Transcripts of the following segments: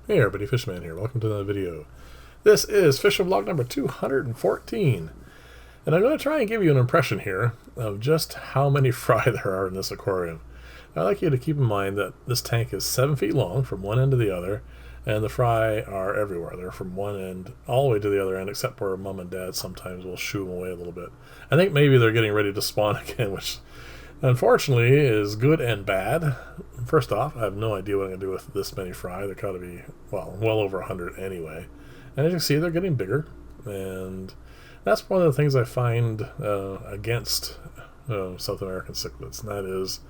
Hey everybody, Fishman here. Welcome to another video. This is Fishing Vlog number 214. And I'm going to try and give you an impression here of just how many fry there are in this aquarium. I'd like you to keep in mind that this tank is 7 feet long from one end to the other, and the fry are everywhere. They're from one end all the way to the other end, except where mom and dad sometimes will shoo them away a little bit. I think maybe they're getting ready to spawn again, which unfortunately is good and bad. First off, I have no idea what I'm going to do with this many fry. They're got to be, well over 100 anyway. And as you can see, they're getting bigger. And that's one of the things I find against South American cichlids. And that is,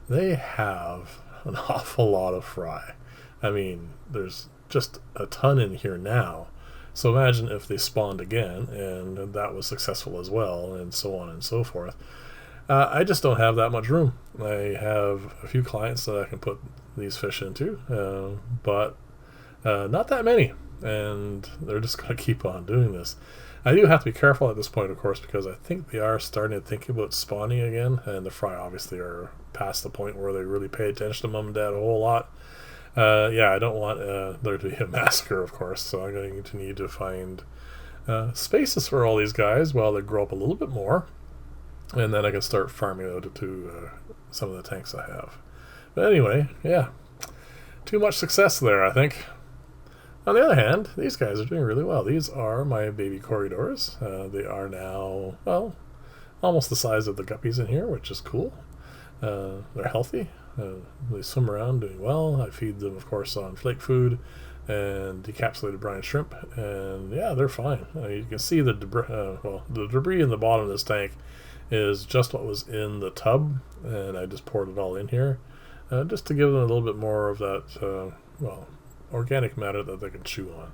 they have an awful lot of fry. I mean, there's just a ton in here now. So imagine if they spawned again and that was successful as well, and so on and so forth. I just don't have that much room. I have a few clients that I can put these fish into, but not that many, and they're just going to keep on doing this. I do have to be careful at this point, of course, because I think they are starting to think about spawning again, and the fry obviously are past the point where they really pay attention to mom and dad a whole lot. Yeah, I don't want there to be a massacre, of course, so I'm going to need to find spaces for all these guys while they grow up a little bit more. And then I can start farming out to some of the tanks I have. But anyway, yeah. Too much success there, I think. On the other hand, these guys are doing really well. These are my baby corridors. They are now, well, almost the size of the guppies in here, which is cool. They're healthy. They swim around doing well. I feed them, of course, on flake food and decapsulated brine shrimp. And yeah, they're fine. You can see the debris in the bottom of this tank is just what was in the tub, and I just poured it all in here just to give them a little bit more of that organic matter that they can chew on.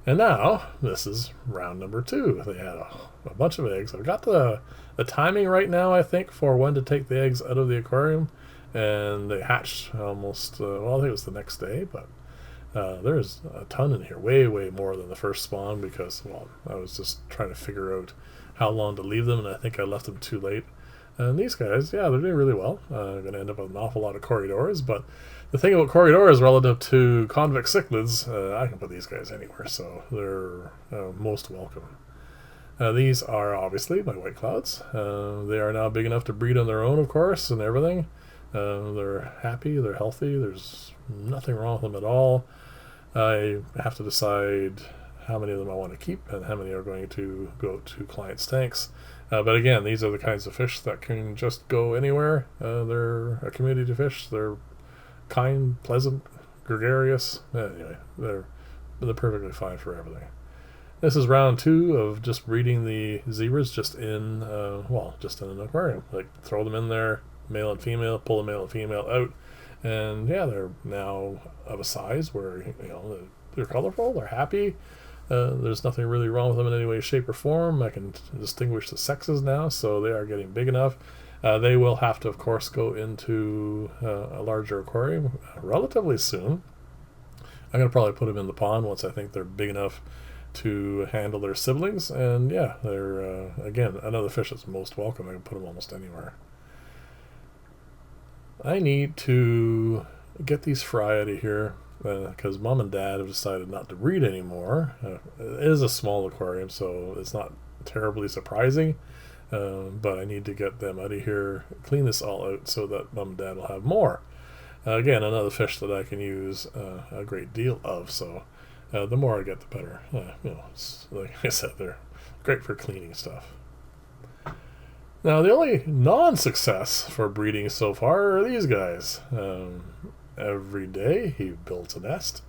And now this is round number 2. They had a bunch of eggs. I've got the timing right now, I think, for when to take the eggs out of the aquarium, and they hatched almost I think it was the next day, but there's a ton in here, way more than the first spawn, because I was just trying to figure out how long to leave them, and I think I left them too late. And these guys, yeah, they're doing really well. I'm going to end up with an awful lot of corridors, but the thing about corridors relative to convex cichlids, I can put these guys anywhere, so they're most welcome. These are obviously my white clouds. They are now big enough to breed on their own, of course, and everything. They're happy, they're healthy, there's nothing wrong with them at all. I have to decide how many of them I want to keep and how many are going to go to clients' tanks. But again, these are the kinds of fish that can just go anywhere. They're a community fish. They're kind, pleasant, gregarious. Anyway, they're perfectly fine for everything. This is round 2 of just breeding the zebras just in an aquarium. Like, throw them in there, male and female, pull the male and female out, and yeah, they're now of a size where they're colorful, they're happy. There's nothing really wrong with them in any way, shape, or form. I can distinguish the sexes now, so they are getting big enough. They will have to, of course, go into a larger aquarium relatively soon. I'm going to probably put them in the pond once I think they're big enough to handle their siblings. And yeah, they're, again, another fish that's most welcome. I can put them almost anywhere. I need to get these fry out of here, because mom and dad have decided not to breed anymore. It is a small aquarium, so it's not terribly surprising, but I need to get them out of here, clean this all out so that mom and dad will have more. Again, another fish that I can use a great deal of, so the more I get, the better. Like I said, they're great for cleaning stuff. Now, the only non-success for breeding so far are these guys. Every day he builds a nest.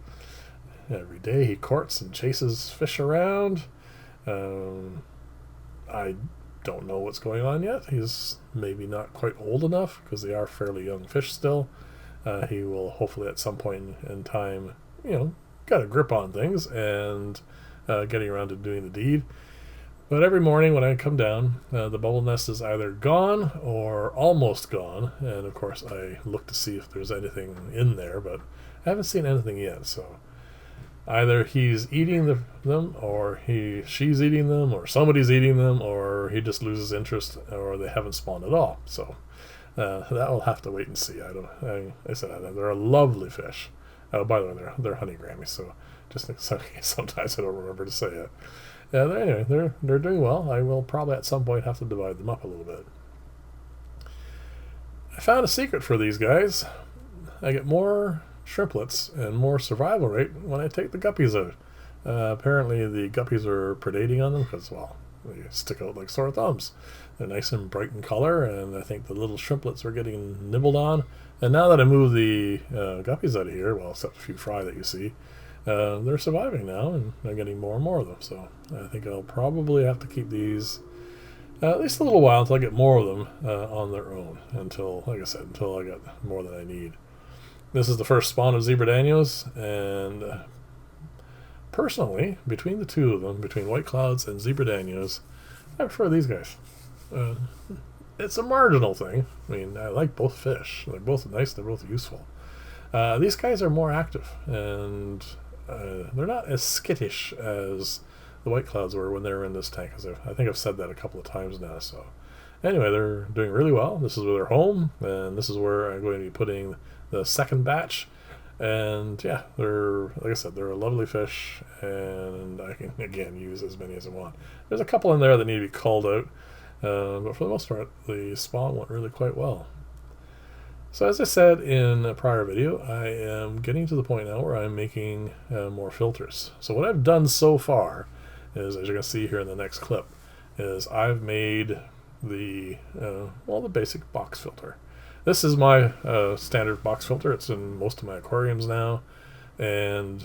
Every day he courts and chases fish around. I don't know what's going on yet. He's maybe not quite old enough, because they are fairly young fish still. He will hopefully at some point in time, got a grip on things and getting around to doing the deed. But every morning when I come down, the bubble nest is either gone or almost gone. And of course I look to see if there's anything in there, but I haven't seen anything yet. So either he's eating them, or she's eating them, or somebody's eating them, or he just loses interest, or they haven't spawned at all. So that will have to wait and see. I said they're a lovely fish. Oh, by the way, they're honey Grammies, so just sometimes I don't remember to say it. Yeah, anyway, they're doing well. I will probably at some point have to divide them up a little bit. I found a secret for these guys. I get more shrimplets and more survival rate when I take the guppies out. Apparently the guppies are predating on them because, well, they stick out like sore thumbs. They're nice and bright in color, and I think the little shrimplets were getting nibbled on. And now that I move the guppies out of here, well, except a few fry that you see, they're surviving now, and I'm getting more and more of them. So I think I'll probably have to keep these at least a little while until I get more of them on their own. Until, like I said, until I get more than I need. This is the first spawn of Zebra Danios, and personally, between the two of them, between White Clouds and Zebra Danios, I prefer these guys. It's a marginal thing. I mean, I like both fish. They're both nice, they're both useful. These guys are more active, and they're not as skittish as the White Clouds were when they were in this tank. I think I've said that a couple of times now. So anyway, they're doing really well. This is where they're home, and this is where I'm going to be putting the second batch. And yeah, they're, like I said, they're a lovely fish, and I can again use as many as I want. There's a couple in there that need to be culled out, but for the most part the spawn went really quite well. So as I said in a prior video, I am getting to the point now where I'm making more filters. So what I've done so far is, as you're going to see here in the next clip, is I've made the well, the basic box filter. This is my standard box filter. It's in most of my aquariums now, and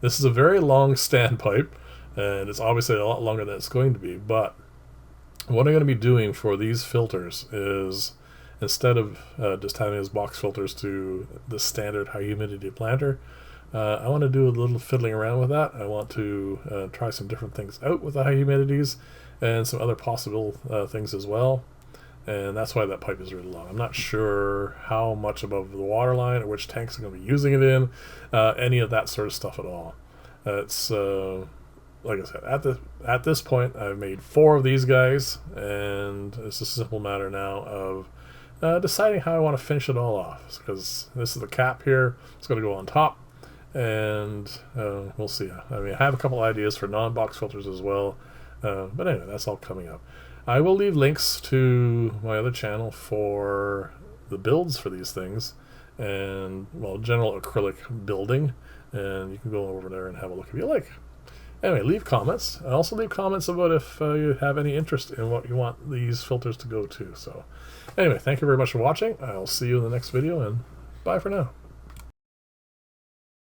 this is a very long standpipe, and it's obviously a lot longer than it's going to be. But what I'm going to be doing for these filters is, instead of just having as box filters to the standard high humidity planter, I want to do a little fiddling around with that. I want to try some different things out with the high humidities and some other possible things as well. And that's why that pipe is really long. I'm not sure how much above the water line or which tanks I'm going to be using it in, any of that sort of stuff at all. It's like I said, at this point I've made 4 of these guys, and it's a simple matter now of deciding how I want to finish it all off, because this is the cap here. It's going to go on top, and we'll see. I mean, I have a couple ideas for non-box filters as well, but anyway, that's all coming up. I will leave links to my other channel for the builds for these things, and, well, general acrylic building, and you can go over there and have a look if you like. Anyway, leave comments. Also leave comments about if you have any interest in what you want these filters to go to. So anyway, thank you very much for watching. I'll see you in the next video, and bye for now.